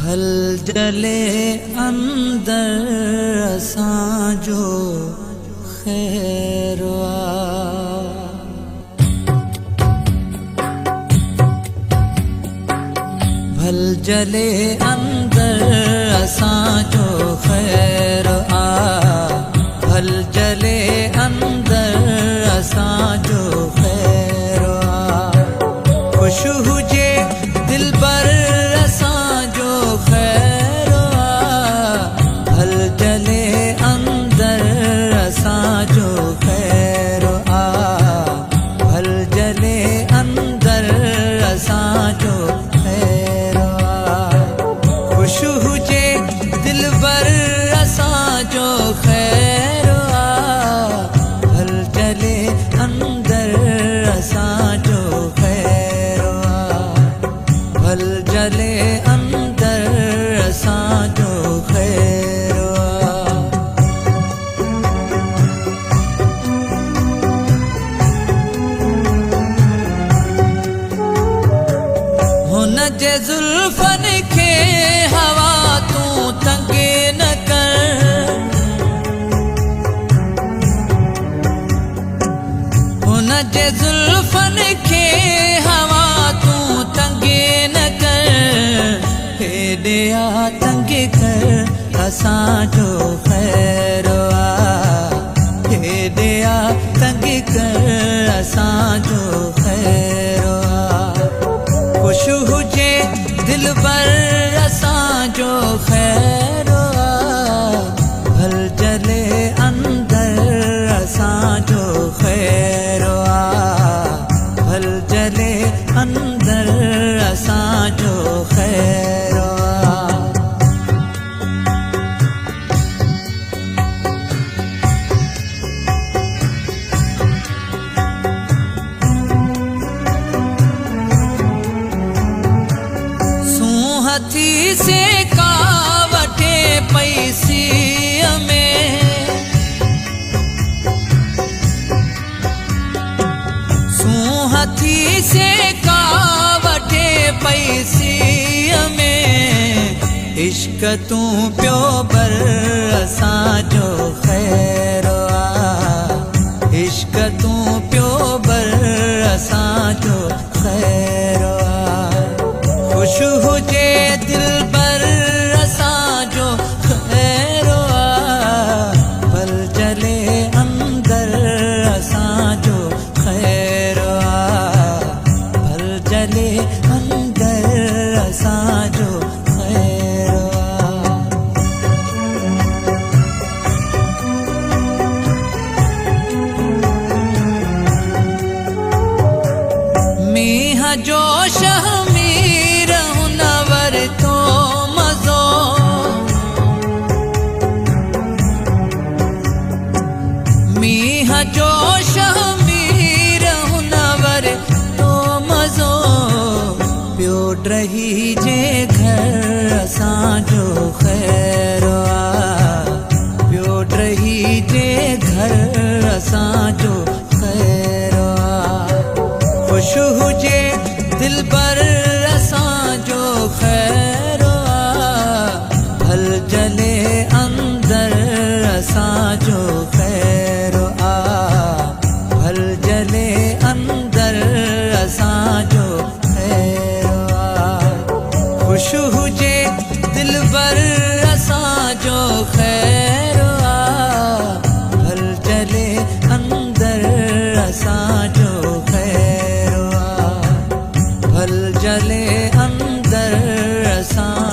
भल जले अंदर असांजो खैर भल जले अंदर असांजो खैर भल जले अंदर असांजो खैर खुश हुजे दिल पर असांजो खैर भल जले अंदर असांजो खैर भल जले अंदर असांजो खैर खुश हुजे दिल पर असांजो खैर भल जले अंदर असांजो खैर भल जले अंदर असांजो खैर हुन जे जुल्फन खे हवा तूं तंगे न कर हुन जे जुल्फन खे हवा तूं तंगे न कर हेॾे आ तंगे कर असांजो खैर हेॾे आ तंगे कर असांजो खैर खुश हुजे दिल पर असांजो खैर भल जले अंदर असांजो खैर भल जले अंदर असांजो खैर हथी से का वठे पैसी में हथी से का वठे पैसी में इश्क तूं पियो पर असांजो खैर इश्क तूं पियो पर असांजो खैर खुश हुजे दिल पर असांजो खैर भल जले अंदर असांजो खैर भल जले अंदर असांजो खैर मींह जोश तो मज़ो मींह जोश मीर हुनवर तो मज़ो पियो रही जे घर असांजो खैर पियो रही जे घर असांजो खैर खुश हुजे दिल पर असांजो खैर भल जले अंदर असांजो खैर भल जले अंदर असांजो खैर खुश हुजे दिल पर असांजो खैर भल जले अंदर असांजो खैर भल जले अंदर असां